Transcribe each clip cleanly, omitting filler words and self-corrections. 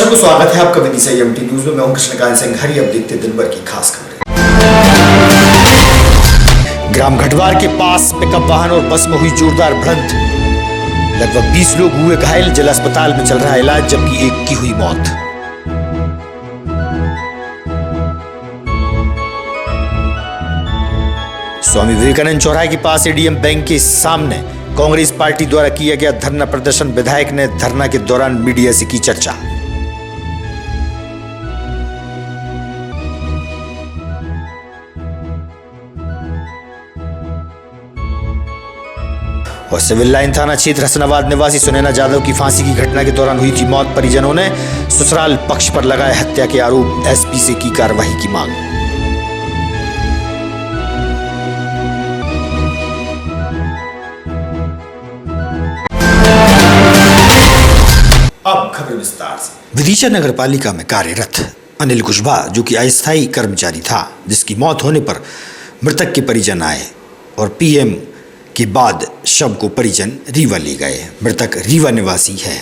दर्शकों, स्वागत है आपका विदिशा एमटी न्यूज में। मैं हूं कृष्णकांत सिंह। हरी अब देखते दिन भर की खास खबरें। ग्राम घटवार के पास पिकअप वाहन और बस में हुई जोरदार भिड़ंत। लगभग 20 लोग हुए घायल। जिला अस्पताल में चल रहा इलाज, जबकि एक की हुई मौत। स्वामी विवेकानंद चौराहे के पास एडीएम बैंक के सामने कांग्रेस पार्टी द्वारा किया गया धरना प्रदर्शन। विधायक ने धरना के दौरान मीडिया से की चर्चा। और सिविल लाइन थाना क्षेत्र हसनाबाद निवासी सुनैना जाधव की फांसी की घटना के दौरान हुई थी मौत। परिजनों ने ससुराल पक्ष पर लगाए हत्या के आरोप। एसपी से की कार्रवाई की मांग। अब खबर विस्तार से। विदिशा नगर पालिका में कार्यरत अनिल कुशवाहा, जो कि अस्थायी कर्मचारी था, जिसकी मौत होने पर मृतक के परिजन आए और पीएम के बाद शव को परिजन रीवा ले गए। मृतक रीवा निवासी है।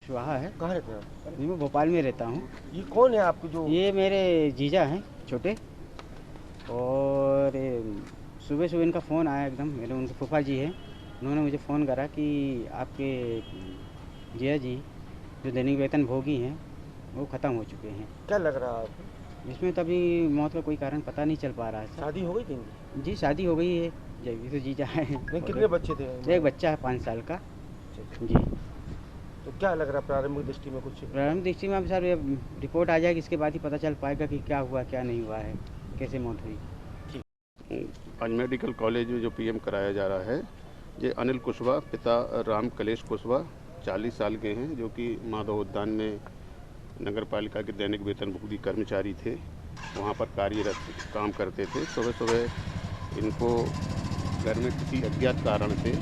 कुशवाहा है। कहाँ रहते हैं आप? मैं भोपाल में रहता हूँ। ये कौन है आपको जो? ये मेरे जीजा हैं छोटे। और सुबह सुबह इनका फ़ोन आया एकदम। मेरे उनके फूफा जी हैं, उन्होंने मुझे फ़ोन करा कि आपके जिया जी जो दैनिक वेतन भोगी हैं वो ख़त्म हो चुके हैं। क्या लग रहा है आपको? इसमें तो अभी मौत का कोई कारण पता नहीं चल पा रहा है सर। शादी हो गई थी इनकी? जी शादी हो गई है। जब तो जीजा है। कितने बच्चे थे? एक बच्चा है 5 साल का। जी। तो क्या लग रहा है प्रारंभिक दृष्टि में? कुछ प्रारंभिक दृष्टि में अब सर रिपोर्ट आ जाएगी, इसके बाद ही पता चल पाएगा कि क्या हुआ क्या नहीं हुआ है, कैसे मौत हुई। आज मेडिकल कॉलेज में जो पीएम कराया जा रहा है, ये अनिल कुशवाहा पिता राम कलेश कुशवाहा 40 साल के हैं, जो कि माधव उद्यान में नगर पालिका के दैनिक वेतनभोगी कर्मचारी थे। वहाँ पर कार्यरत काम करते थे। सुबह सुबह इनको घर में किसी अज्ञात कारण से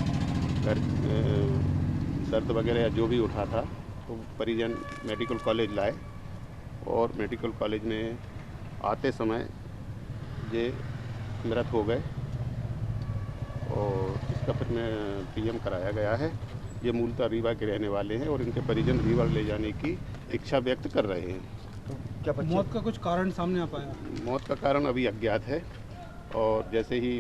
दर्द वगैरह या जो भी उठा था, तो परिजन मेडिकल कॉलेज लाए और मेडिकल कॉलेज में आते समय ये मृत हो गए और इसका फिर में पीएम कराया गया है। ये मूलतः रीवा के रहने वाले हैं और इनके परिजन रीवा ले जाने की इच्छा व्यक्त कर रहे हैं। क्या मौत का कुछ कारण सामने आ पाया? मौत का कारण अभी अज्ञात है और जैसे ही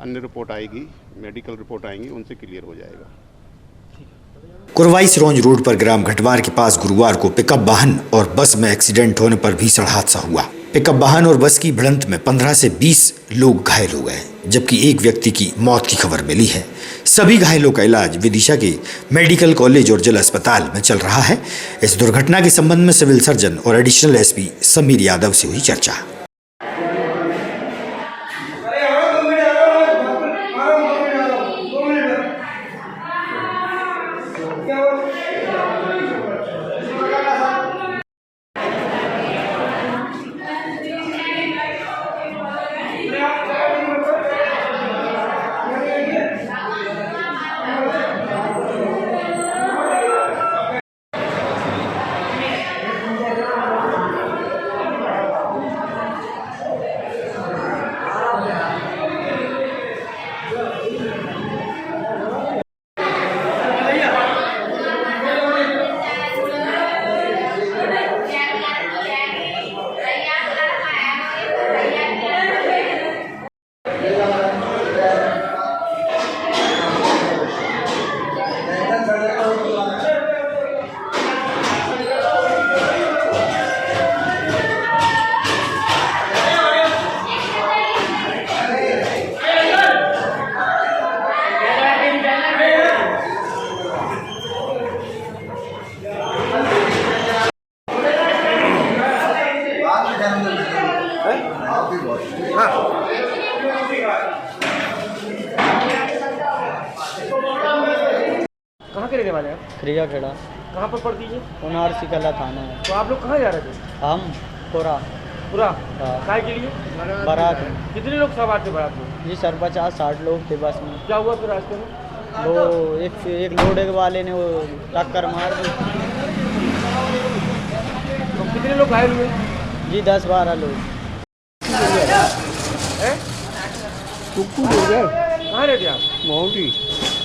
अन्य रिपोर्ट आएगी, मेडिकल रिपोर्ट आएंगी, उनसे क्लियर हो जाएगा। कुरवाई सिरोंज रोड पर ग्राम घटवार के पास गुरुवार को पिकअप वाहन और बस में एक्सीडेंट होने पर भीषण हादसा हुआ। पिकअप वाहन और बस की भिड़ंत में 15 से 20 लोग घायल हो गए, जबकि एक व्यक्ति की मौत की खबर मिली है। सभी घायलों का इलाज विदिशा के मेडिकल कॉलेज और जिला अस्पताल में चल रहा है। इस दुर्घटना के संबंध में सिविल सर्जन और एडिशनल एसपी समीर यादव से हुई चर्चा। कहाँ के रहने वाले हैं? क्रिया खेड़ा कहाँ पर पड़ती है? उनारसी कला थाना है। तो आप लोग कहाँ जा रहे थे? हम पूरा पूरा हाँ। काय के लिए? बारात कितने लोग सवार थे बारात में? जी सर 50-60 लोग थे बस में। क्या हुआ फिर रास्ते में? वो एक लोड वाले ने वो टक्कर मार दी। तो कितने लोग घायल हुए? जी 10-12 लोग। हैं? कहाँ रहते आप? मोहटी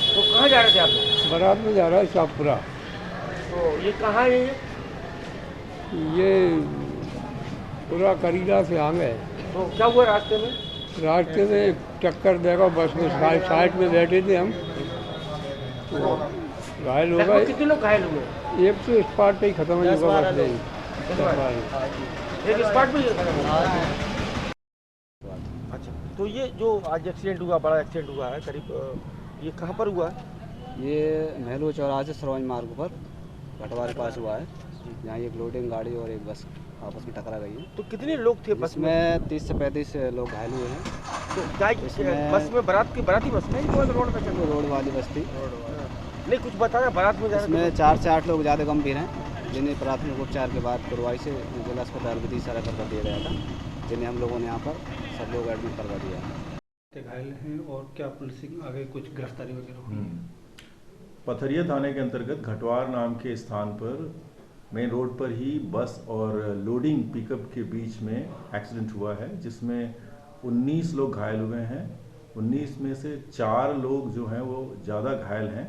तो कहाँ जा रहे थे आप? बारात में जा रहा है शाहपुरा। तो ये कहाँ है ये? ये पूरा करीला से आ गए। तो क्या हुआ रास्ते में? रास्ते में एक टक्कर देगा, बस में साइड में बैठे थे हम, तो घायल हो लगभग गए। कितने लोग घायल हुए? एक तो स्पॉट पे ही खत्म हो चुका, बस नहीं। एक स्पॉट पे ही खत्म हो गया। अच्छा, तो ये जो आज एक्सीडेंट हुआ, बड़ा एक्सीडेंट हुआ है, करीब ये कहाँ पर हुआ है? ये महलू चौराहे से सरोज मार्ग पर घटवार के पास हुआ है। यहाँ एक लोडिंग गाड़ी और एक बस आपस में टकरा गई है। तो कितने लोग थे बस में? इसमें 30 से 35 लोग घायल हुए हैं। तो क्या बस में बराती बस में रोड पे चल रोड वाली बस थी। नहीं, कुछ बताना, बारात में जा रहे इसमें 4 से 8 लोग ज़्यादा गंभीर हैं, जिन्हें प्राथमिक उपचार के बाद कुरवाई से जिला अस्पताल विदिशा रेफर कर दिया गया था, जिन्हें हम लोगों ने यहाँ पर सब लोग एडमिट करवा दिया है। घायल हैं और क्या पुलिस आगे कुछ गिरफ्तारी वगैरह हुई? पथरिया थाने के अंतर्गत घटवार नाम के स्थान पर मेन रोड पर ही बस और लोडिंग पिकअप के बीच में एक्सीडेंट हुआ है, जिसमें 19 लोग घायल हुए हैं। 19 में से 4 लोग जो हैं वो ज़्यादा घायल हैं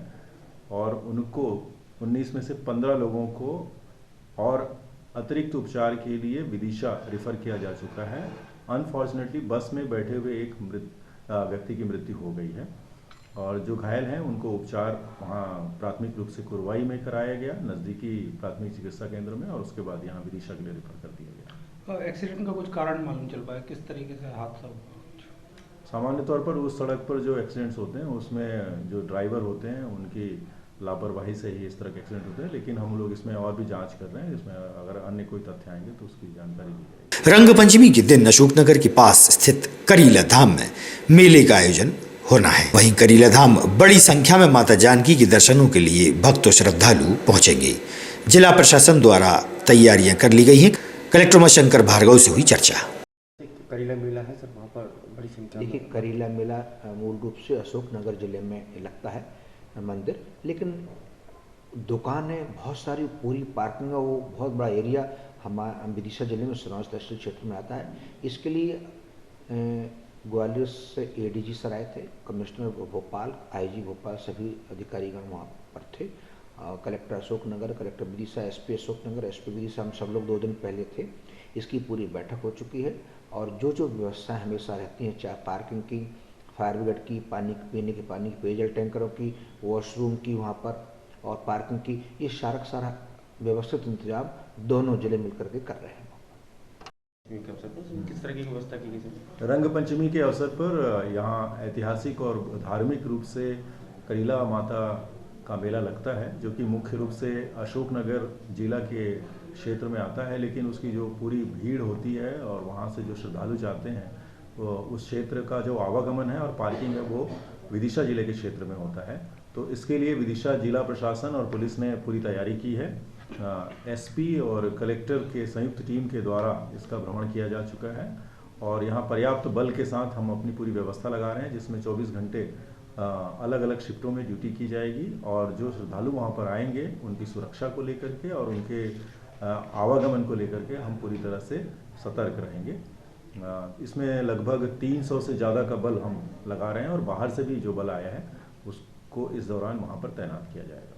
और उनको 19 में से 15 लोगों को और अतिरिक्त उपचार के लिए विदिशा रेफर किया जा चुका है। अनफॉर्चुनेटली बस में बैठे हुए एक व्यक्ति की मृत्यु हो गई है और जो घायल हैं उनको उपचार वहाँ प्राथमिक रूप से कुरवाई में कराया गया, नज़दीकी प्राथमिक चिकित्सा केंद्र में, और उसके बाद यहाँ विदिशा के लिए रेफर कर दिया गया। एक्सीडेंट का कुछ कारण मालूम चल पाया, किस तरीके से हादसा हुआ? सामान्य तौर पर उस सड़क पर जो एक्सीडेंट्स होते हैं उसमें जो ड्राइवर होते हैं उनकी लापरवाही से ही इस तरह के एक्सीडेंट होते हैं, लेकिन हम लोग इसमें और भी जांच कर रहे हैं। इसमें अगर अन्य कोई तथ्य आएंगे तो उसकी जानकारी दी जाएगी। रंग पंचमी के दिन अशोकनगर के पास स्थित करीला धाम में मेले का आयोजन होना है। वहीं करीला धाम बड़ी संख्या में माता जानकी के दर्शनों के लिए भक्त और श्रद्धालु पहुंचेंगे। जिला प्रशासन द्वारा तैयारियां कर ली गई हैं। कलेक्टर उमाशंकर भार्गव से हुई चर्चा। करीला मेला है सर, वहाँ पर बड़ी संख्या में। देखिए, करीला मेला मूल रूप से अशोकनगर जिले में लगता है मंदिर, लेकिन दुकानें बहुत सारी, पूरी पार्किंग है, वो बहुत बड़ा एरिया हमारे विदिशा जिले में सनौज तहसील क्षेत्र में आता है। इसके लिए ग्वालियर से एडीजी सर आए थे, कमिश्नर भोपाल, आईजी भोपाल, सभी अधिकारीगण वहाँ पर थे। Collector Ashoknagar, collector Vidisha, SP Ashoknagar, SP Vidisha, हम सब लोग 2 दिन पहले थे। इसकी पूरी बैठक हो चुकी है और जो जो व्यवस्थाएं हमेशा रहती हैं, चाहे पार्किंग की, फायर ब्रिगेड की, पानी पीने के पानी की, पेयजल टैंकरों की, वॉशरूम की वहाँ पर, और पार्किंग की, ये सारा व्यवस्थित इंतजाम दोनों जिले मिलकर के कर रहे हैं। किस तरह की व्यवस्था की गई? रंग पंचमी के अवसर पर यहाँ ऐतिहासिक और धार्मिक रूप से करीला माता का मेला लगता है, जो कि मुख्य रूप से अशोकनगर जिला के क्षेत्र में आता है, लेकिन उसकी जो पूरी भीड़ होती है और वहाँ से जो श्रद्धालु जाते हैं, वो उस क्षेत्र का जो आवागमन है और पार्किंग है वो विदिशा जिले के क्षेत्र में होता है। तो इसके लिए विदिशा जिला प्रशासन और पुलिस ने पूरी तैयारी की है। एसपी और कलेक्टर के संयुक्त टीम के द्वारा इसका भ्रमण किया जा चुका है और यहाँ पर्याप्त बल के साथ हम अपनी पूरी व्यवस्था लगा रहे हैं, जिसमें 24 घंटे अलग अलग शिफ्टों में ड्यूटी की जाएगी और जो श्रद्धालु वहाँ पर आएंगे उनकी सुरक्षा को लेकर के और उनके आवागमन को लेकर के हम पूरी तरह से सतर्क रहेंगे। इसमें लगभग 300 से ज़्यादा का बल हम लगा रहे हैं और बाहर से भी जो बल आया है उसको इस दौरान वहाँ पर तैनात किया जाएगा।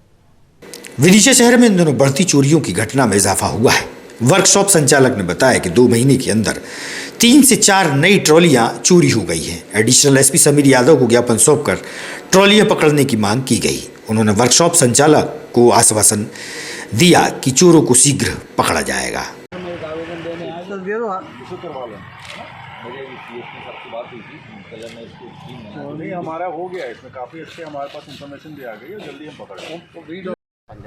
विदिशा शहर में इन दिनों बढ़ती चोरियों की घटना में इजाफा हुआ है। वर्कशॉप संचालक ने बताया कि 2 महीने के अंदर 3 से 4 नई ट्रॉलियां चोरी हो गई हैं। एडिशनल एसपी समीर यादव को ज्ञापन सौंपकर ट्रॉलियां पकड़ने की मांग की गई। उन्होंने वर्कशॉप संचालक को आश्वासन दिया कि चोरों को शीघ्र पकड़ा जाएगा। नहीं, हमारा हो गया, इसमें काफ़ी अच्छे हमारे पास इंफॉर्मेशन भी आ गई है, जल्दी हम पकड़ लेंगे।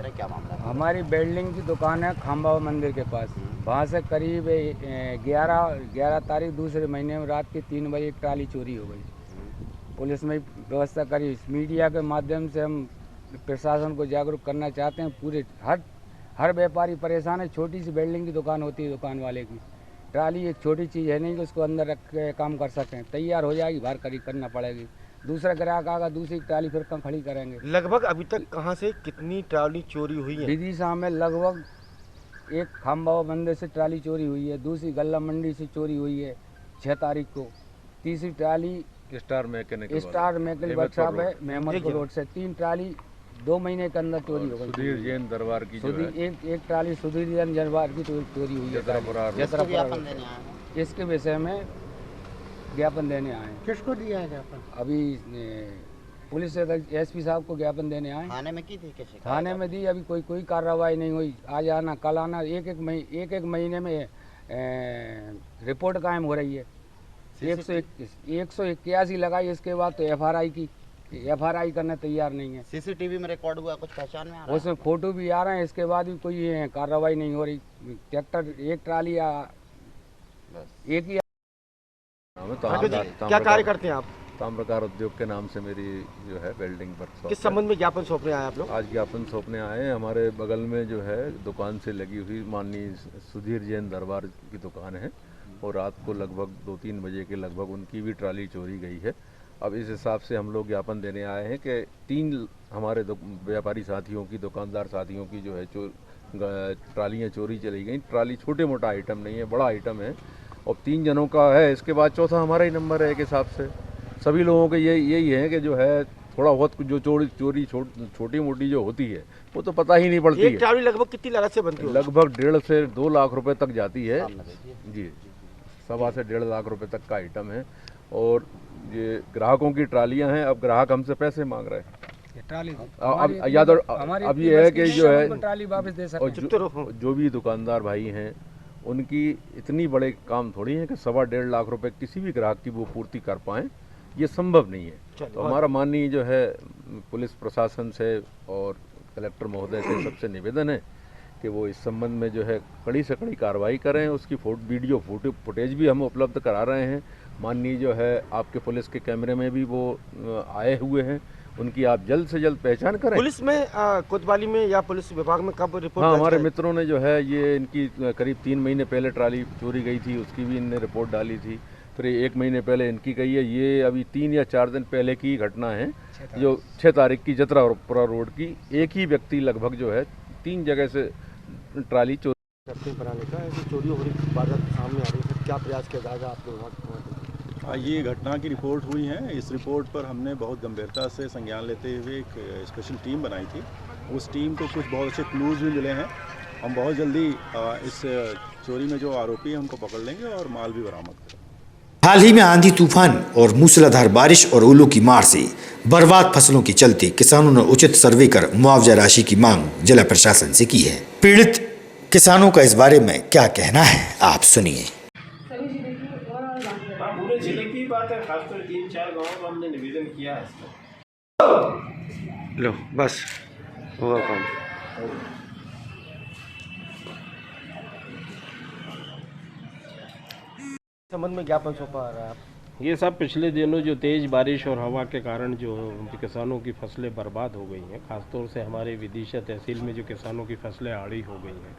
क्या मामला? हमारी बिल्डिंग की दुकान है खंबा मंदिर के पास। वहाँ से करीब 11 तारीख दूसरे महीने में रात के 3 बजे एक ट्राली चोरी हो गई। पुलिस में व्यवस्था करी। मीडिया के माध्यम से हम प्रशासन को जागरूक करना चाहते हैं। पूरे हर व्यापारी परेशान है। छोटी सी बिल्डिंग की दुकान होती है दुकान वाले की। ट्राली एक छोटी चीज़ है नहीं कि उसको अंदर रख के काम कर सकें। तैयार हो जाएगी, बाहर करना पड़ेगी। दूसरा ग्राहक आएगा, दूसरी ट्राली फिर कहाँ खड़ी करेंगे। लगभग अभी तक कहाँ से कितनी ट्राली चोरी हुई है? विदिशा में लगभग एक खामबाव मंदिर से ट्राली चोरी हुई है, दूसरी गल्ला मंडी से चोरी हुई है 6 तारीख को, तीसरी ट्राली स्टार मैकेनिकल वर्कशॉप है मेहमदपुर रोड से 3 ट्राली 2 महीने के अंदर चोरी हो गई। सुधीर जैन दरबार की जो है एक ट्राली सुधीर जैन दरबार की चोरी हुई है। इसके विषय में ज्ञापन देने आए। किसको दिया है ज्ञापन? अभी पुलिस एसपी साहब को ज्ञापन देने आए। थाने में की थी? कैसे थाने में दी, अभी कोई कार्रवाई नहीं हुई। आज आना कल आना, एक महीने में रिपोर्ट कायम हो रही है। 181 लगाई, इसके बाद तो एफआरआई करने तैयार नहीं है। सीसीटीवी में रिकॉर्ड हुआ, कुछ पहचान में आ रहा है? उसमें फोटो भी आ रहे हैं, इसके बाद भी कोई कार्रवाई नहीं हो रही। ट्रैक्टर एक ट्राली एक ही। क्या कार्य करते हैं आप? ताम्रकार उद्योग के नाम से मेरी जो है वेल्डिंग वर्कशॉप। किस संबंध में ज्ञापन सौंपने आए आप लोग? आज ज्ञापन सौंपने आए हैं। हमारे बगल में जो है दुकान से लगी हुई माननीय सुधीर जैन दरबार की दुकान है और रात को लगभग 2-3 बजे के लगभग उनकी भी ट्राली चोरी गई है। अब इस हिसाब से हम लोग ज्ञापन देने आए हैं कि 3 हमारे व्यापारी साथियों की, दुकानदार साथियों की जो है ट्रालियाँ चोरी चली गई। ट्राली छोटे मोटा आइटम नहीं है, बड़ा आइटम है और 3 जनों का है। इसके बाद चौथा हमारा ही नंबर है। एक हिसाब से सभी लोगों के यही है कि जो है थोड़ा बहुत जो चोरी छोटी मोटी जो होती है वो तो पता ही नहीं पड़ती है। एक ट्राली लगभग कितनी लागत से बनती है? लगभग 1.5 से 2 लाख रुपए तक जाती है जी। 1.25 से 1.5 लाख रुपए तक का आइटम है और ये ग्राहकों की ट्रालियां हैं। अब ग्राहक हमसे पैसे मांग रहे हैं ट्राली। अब ये है कि जो है ट्राली वापस दे सकते हैं। जो भी दुकानदार भाई हैं उनकी इतनी बड़े काम थोड़ी है कि 1.25 लाख रुपए किसी भी ग्राहक की वो पूर्ति कर पाएँ, ये संभव नहीं है। तो हमारा माननीय जो है पुलिस प्रशासन से और कलेक्टर महोदय से सबसे निवेदन है कि वो इस संबंध में जो है कड़ी से कड़ी कार्रवाई करें। उसकी वीडियो फुटेज भी हम उपलब्ध करा रहे हैं। माननीय जो है आपके पुलिस के कैमरे में भी वो आए हुए हैं, उनकी आप जल्द से जल्द पहचान करें। पुलिस में कोतवाली में या पुलिस विभाग में कब रिपोर्ट? हाँ, हमारे मित्रों ने जो है ये इनकी करीब 3 महीने पहले ट्राली चोरी गई थी, उसकी भी इनने रिपोर्ट डाली थी। फिर 1 महीने पहले इनकी गई है। ये अभी 3 या 4 दिन पहले की घटना है जो 6 तारीख की जतरापुरा रोड की। एक ही व्यक्ति लगभग जो है 3 जगह से ट्राली चोरी करते बनाने का, ऐसी चोरी हो रही वारदात सामने आ रही है। क्या प्रयास किया जाएगा आपके विभाग? ये घटना की रिपोर्ट हुई है। इस रिपोर्ट पर हमने बहुत गंभीरता से संज्ञान लेते हुए एक स्पेशल टीम बनाई थी। उस टीम को कुछ बहुत अच्छे क्लूज भी मिले हैं। हम बहुत जल्दी इस चोरी में जो आरोपी हैं उनको पकड़ लेंगे और माल भी बरामद करेंगे। हाल ही में आंधी तूफान और मूसलाधार बारिश और ओलों की मार से बर्बाद फसलों के चलते किसानों ने उचित सर्वे कर मुआवजा राशि की मांग जिला प्रशासन से की है। पीड़ित किसानों का इस बारे में क्या कहना है, आप सुनिए। पूरे जिले की बात है, खासकर 3-4 गाँव में हमने निवेदन किया है। लो बस हुआ काम। संबंध में ज्ञापन सौंपा आ रहा है आप? ये सब पिछले दिनों जो तेज़ बारिश और हवा के कारण जो किसानों की फसलें बर्बाद हो गई हैं, ख़ासतौर से हमारे विदिशा तहसील में जो किसानों की फसलें आड़ी हो गई हैं,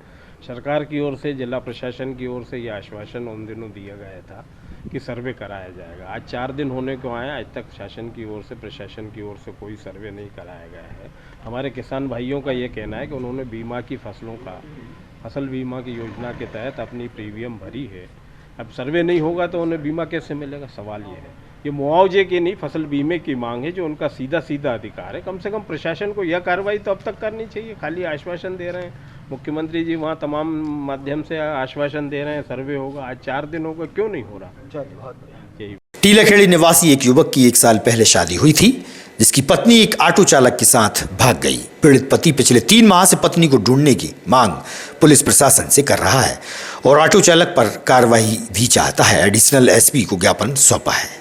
सरकार की ओर से, जिला प्रशासन की ओर से ये आश्वासन उन दिनों दिया गया था कि सर्वे कराया जाएगा। आज 4 दिन होने को आए, आज तक शासन की ओर से, प्रशासन की ओर से कोई सर्वे नहीं कराया गया है। हमारे किसान भाइयों का ये कहना है कि उन्होंने बीमा की फसलों का, फसल बीमा की योजना के तहत अपनी प्रीमियम भरी है। अब सर्वे नहीं होगा तो उन्हें बीमा कैसे मिलेगा? सवाल ये है। ये मुआवजे की नहीं, फसल बीमे की मांग है जो उनका सीधा अधिकार है। कम से कम प्रशासन को यह कार्रवाई तो अब तक करनी चाहिए। खाली आश्वासन दे रहे हैं मुख्यमंत्री जी, वहाँ तमाम माध्यम से आश्वासन दे रहे हैं सर्वे होगा। आज 4 दिन हो गए, क्यों नहीं हो रहा? टीलाखेड़ी निवासी एक युवक की 1 साल पहले शादी हुई थी, जिसकी पत्नी एक ऑटो चालक के साथ भाग गई। पीड़ित पति पिछले 3 माह से पत्नी को ढूंढने की मांग पुलिस प्रशासन से कर रहा है और ऑटो चालक पर कार्रवाई भी चाहता है। एडिशनल एसपी को ज्ञापन सौंपा है।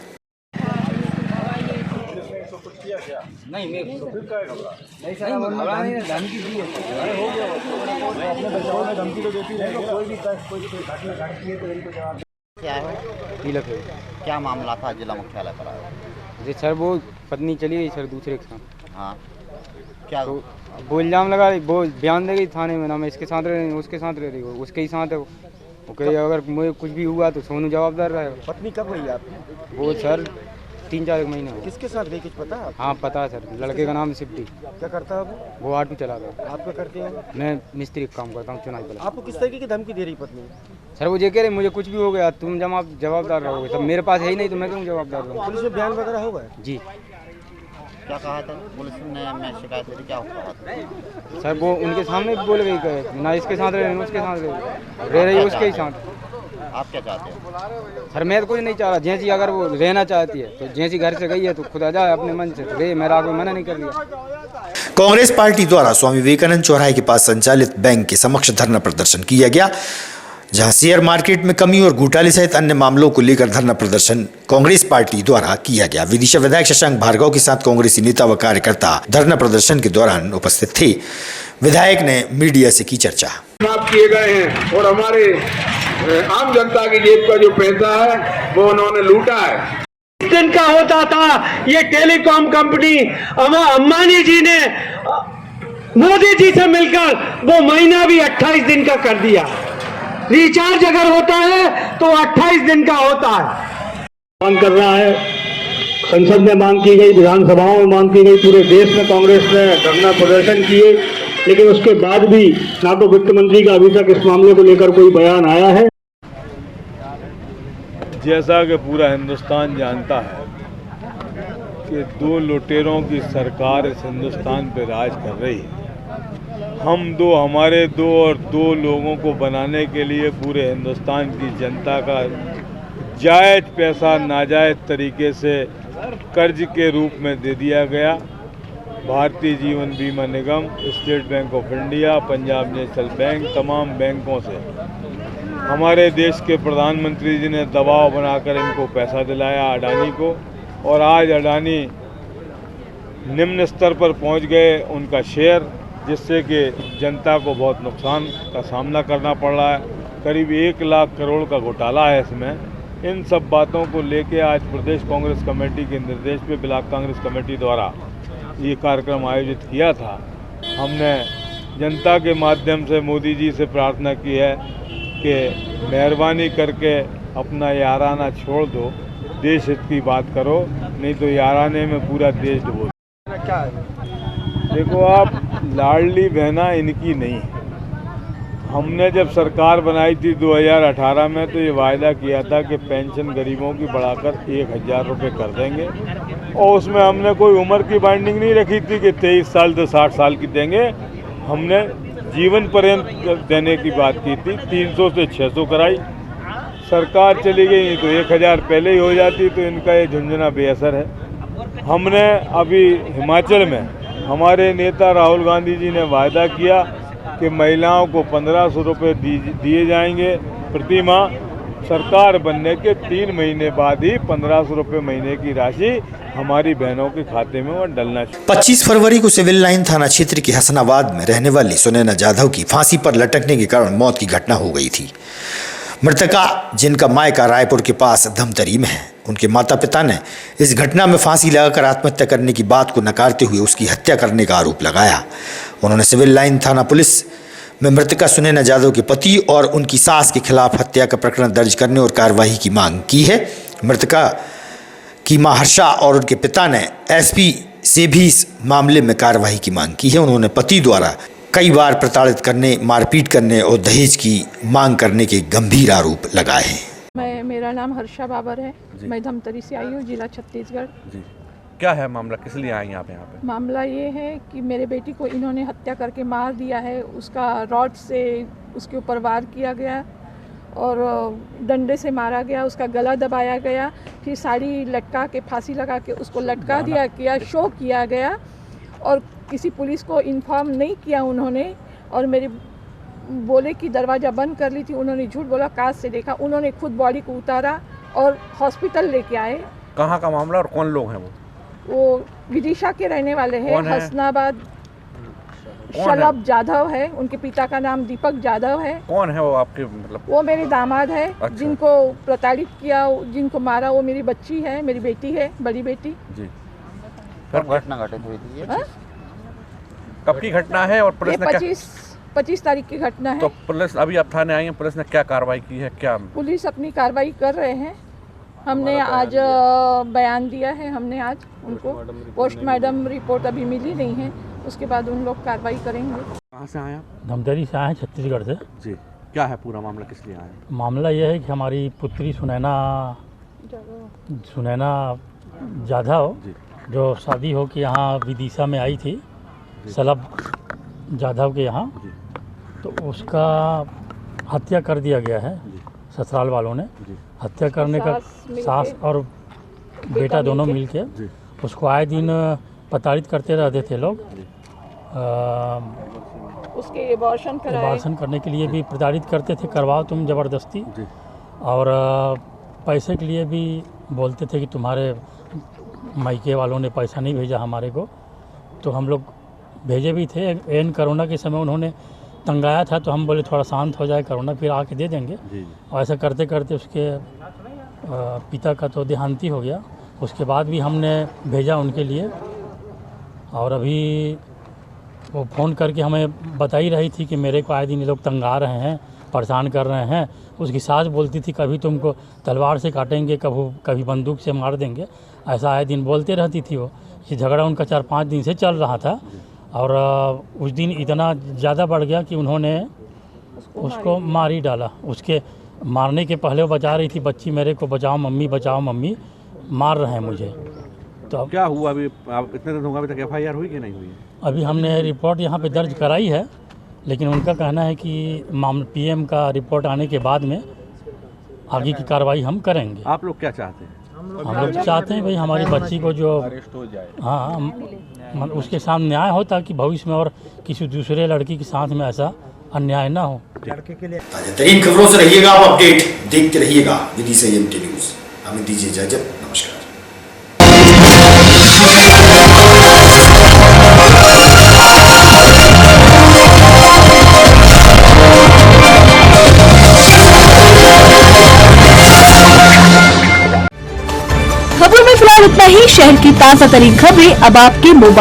क्या मामला था? जिला मुख्यालय पर आया जी सर, वो पत्नी चली गई सर दूसरे के साथ। हाँ, क्या तो वो इल्जाम लगा, वो बयान दे गई थाने में, ना मैं इसके साथ रह रही हूँ, उसके साथ रह रही हूँ, उसके ही साथ है वो कहे अगर मुझे कुछ भी हुआ तो सोनू जवाबदार रहेगा। पत्नी कब गई आपकी? वो सर 3-4 महीने हो। किसके साथ गई कुछ पता है? हाँ पता है सर, लड़के का नाम सिप्टी। क्या करता है वो ऑटो चलाता है। आप क्या करते हैं? मैं मिस्त्री का काम करता हूँ चुनाव पर। आपको किस तरीके की धमकी दे रही पत्नी? सर वो ये कह रहे मुझे कुछ भी हो गया तुम जवाबदार रहोगे। सब मेरे पास है ही नहीं तो मैं क्यों जवाबदार रहूँ? पुलिस में बयान वगैरह होगा? जी। क्या कहा था पुलिस ने? मैं शिकायत करी, क्या कहा था? सर वो उनके सामने बोल गई ना इसके साथ रहे उसके साथ रह रही उसके ही साथ। आप क्या चाहते हैं? सर मैं तो कुछ नहीं चाह रहा। जैसी अगर वो रहना चाहती है तो जैसी घर से गई है तो खुद आ जाए अपने मन से, तो मेरा कोई मना नहीं कर दिया। कांग्रेस पार्टी द्वारा स्वामी विवेकानंद चौराहे के पास संचालित बैंक के समक्ष धरना प्रदर्शन किया गया, जहां शेयर मार्केट में कमी और घोटाले सहित अन्य मामलों को लेकर धरना प्रदर्शन कांग्रेस पार्टी द्वारा किया गया। विदिशा विधायक शशांक भार्गव के साथ कांग्रेसी नेता व कार्यकर्ता धरना प्रदर्शन के दौरान उपस्थित थे। विधायक ने मीडिया से की चर्चा। किए गए हैं और हमारे आम जनता की जेब का जो पैसा है वो उन्होंने लूटा है। इस दिन का होता था ये टेलीकॉम कंपनी अंबानी जी ने मोदी जी से मिलकर वो महीना भी 28 दिन का कर दिया। रिचार्ज अगर होता है तो 28 दिन का होता है। मांग कर रहा है, संसद में मांग की गई, विधानसभाओं में मांग की गई, पूरे देश में कांग्रेस ने धरना प्रदर्शन किए, लेकिन उसके बाद भी ना तो वित्त मंत्री का अभी तक इस मामले को लेकर कोई बयान आया है। जैसा कि पूरा हिंदुस्तान जानता है कि 2 लुटेरों की सरकार इस हिंदुस्तान पर राज कर रही है। हमारे 2 लोगों को बनाने के लिए पूरे हिंदुस्तान की जनता का जायज पैसा नाजायज तरीके से कर्ज के रूप में दे दिया गया। Bharatiya Jeevan Bima Nigam, State Bank of India, Punjab National Bank, तमाम बैंकों से हमारे देश के प्रधानमंत्री जी ने दबाव बनाकर इनको पैसा दिलाया अडानी को, और आज अडानी निम्न स्तर पर पहुंच गए उनका शेयर, जिससे कि जनता को बहुत नुकसान का सामना करना पड़ रहा है। करीब 1 लाख करोड़ का घोटाला है इसमें। इन सब बातों को लेके आज प्रदेश कांग्रेस कमेटी के निर्देश पे ब्लॉक कांग्रेस कमेटी द्वारा ये कार्यक्रम आयोजित किया था। हमने जनता के माध्यम से मोदी जी से प्रार्थना की है कि मेहरबानी करके अपना याराना छोड़ दो, देश हित की बात करो, नहीं तो याराने में पूरा देश डुबो। देखो आप, लाडली बहना इनकी नहीं है। हमने जब सरकार बनाई थी 2018 में तो ये वायदा किया था कि पेंशन गरीबों की बढ़ाकर 1000 रुपये कर देंगे, और उसमें हमने कोई उम्र की बाइंडिंग नहीं रखी थी कि 23 साल से 60 साल की देंगे। हमने जीवन पर्यंत देने की बात की थी। 300 से 600 कराई, सरकार चली गई, नहीं तो 1000 पहले ही हो जाती, तो इनका ये झुंझुना बेअसर है। हमने अभी हिमाचल में हमारे नेता राहुल गांधी जी ने वायदा किया कि महिलाओं को 1500 रुपये दिए जाएंगे प्रति माह। सरकार बनने के 3 महीने बाद ही 1500 रुपये महीने की राशि हमारी बहनों के खाते में वो डलना चाहिए। 25 फरवरी को सिविल लाइन थाना क्षेत्र के हसनाबाद में रहने वाली सुनैना जाधव की फांसी पर लटकने के कारण मौत की घटना हो गई थी। मृतका, जिनका मायका रायपुर के पास धमतरी में है, उनके माता पिता ने इस घटना में फांसी लगाकर आत्महत्या करने की बात को नकारते हुए उसकी हत्या करने का आरोप लगाया। उन्होंने सिविल लाइन थाना पुलिस में मृतका सुनैना जाधव के पति और उनकी सास के खिलाफ हत्या का प्रकरण दर्ज करने और कार्रवाई की मांग की है। मृतका की मां हर्षा और उनके पिता ने एसपी से भी इस मामले में कार्रवाई की मांग की है। उन्होंने पति द्वारा कई बार प्रताड़ित करने, मारपीट करने और दहेज की मांग करने के गंभीर आरोप लगाए हैं। मेरा नाम हर्षा बाबर है, मैं धमतरी से आई हूँ, जिला छत्तीसगढ़। जी, क्या है मामला, किस लिए आई यहाँ पे? मामला ये है कि मेरे बेटी को इन्होंने हत्या करके मार दिया है। उसका रॉड से उसके ऊपर वार किया गया और डंडे से मारा गया, उसका गला दबाया गया, फिर साड़ी लटका के फांसी लगा के उसको लटका दिया गया, शो किया गया और किसी पुलिस को इन्फॉर्म नहीं किया उन्होंने। और मेरे बोले कि दरवाज़ा बंद कर ली थी, उन्होंने झूठ बोला, कांच से देखा। उन्होंने खुद बॉडी को उतारा और हॉस्पिटल लेके आए। कहाँ का मामला और कौन लोग हैं? वो विदिशा के रहने वाले हैं, हसनाबाद। शलभ जाधव है, उनके पिता का नाम दीपक जाधव है। कौन है वो आपके, मतलब? वो मेरे दामाद है। अच्छा। जिनको प्रताड़ित किया, जिनको मारा, वो मेरी बच्ची है, मेरी बेटी है, बड़ी बेटी जी। घटना घटित हुई थी? कब की घटना है और पुलिस ने 25 तारीख की घटना है। तो पुलिस, अभी आप थाने आई हैं, पुलिस ने क्या कार्रवाई की है? क्या पुलिस अपनी कार्रवाई कर रहे हैं हमने आज बयान दिया है, हमने आज उनको पोस्टमार्टम रिपोर्ट अभी मिली नहीं है, उसके बाद उन लोग कार्रवाई करेंगे। कहाँ से आए आप? धमतरी से आए, छत्तीसगढ़ से। जी, क्या है पूरा मामला, किस लिए आए? मामला यह है कि हमारी पुत्री सुनैना जाधव जो शादी हो के यहाँ विदिशा में आई थी, सलब जाधव के यहाँ, तो उसका हत्या कर दिया गया है ससुराल वालों ने। हत्या करने का सास और बेटा दोनों मिलके उसको आए दिन प्रताड़ित करते रहते थे लोग। उसके अबॉर्शन करने के लिए भी प्रताड़ित करते थे, करवाओ तुम ज़बरदस्ती, और पैसे के लिए भी बोलते थे कि तुम्हारे मायके वालों ने पैसा नहीं भेजा हमारे को, तो हम लोग भेजे भी थे। एन कोरोना के समय उन्होंने तंगाया था, तो हम बोले थोड़ा शांत हो जाए कोरोना, फिर आके दे देंगे। और ऐसा करते करते उसके पिता का तो देहांती हो गया। उसके बाद भी हमने भेजा उनके लिए, और अभी वो फ़ोन करके हमें बता ही रही थी कि मेरे को आए दिन ये लोग तंगा रहे हैं, परेशान कर रहे हैं। उसकी सास बोलती थी कभी तुमको तलवार से काटेंगे, कभी बंदूक से मार देंगे, ऐसा आए दिन बोलते रहती थी वो। ये झगड़ा उनका 4-5 दिन से चल रहा था, और उस दिन इतना ज़्यादा बढ़ गया कि उन्होंने उसको मार ही डाला। उसके मारने के पहले वो बचा रही थी बच्ची, मेरे को बचाओ मम्मी, मार रहे हैं मुझे। तो अब क्या हुआ अभी? आप इतने दिन होगा, अभी तक FIR हुई कि नहीं हुई? अभी हमने रिपोर्ट यहाँ पे दर्ज कराई है, लेकिन उनका कहना है कि PM का रिपोर्ट आने के बाद में आगे की कार्रवाई हम करेंगे। आप लोग क्या चाहते हैं? हम लोग चाहते हैं भाई हमारी बच्ची को जो अरेस्ट हो जाए, हाँ, उसके साथ न्याय हो, ताकि भविष्य में और किसी दूसरे लड़की के साथ में ऐसा अन्याय ना हो। लड़के के लिए ताज़ा खबरों से रहिएगा आप अपडेट, देखते रहिएगा विदिशा EMT न्यूज़। हमें दीजिए इजाजत, नमस्कार। खबरों में फिलहाल इतना ही। शहर की ताज़ा तरीन खबरें अब आपके मोबाइल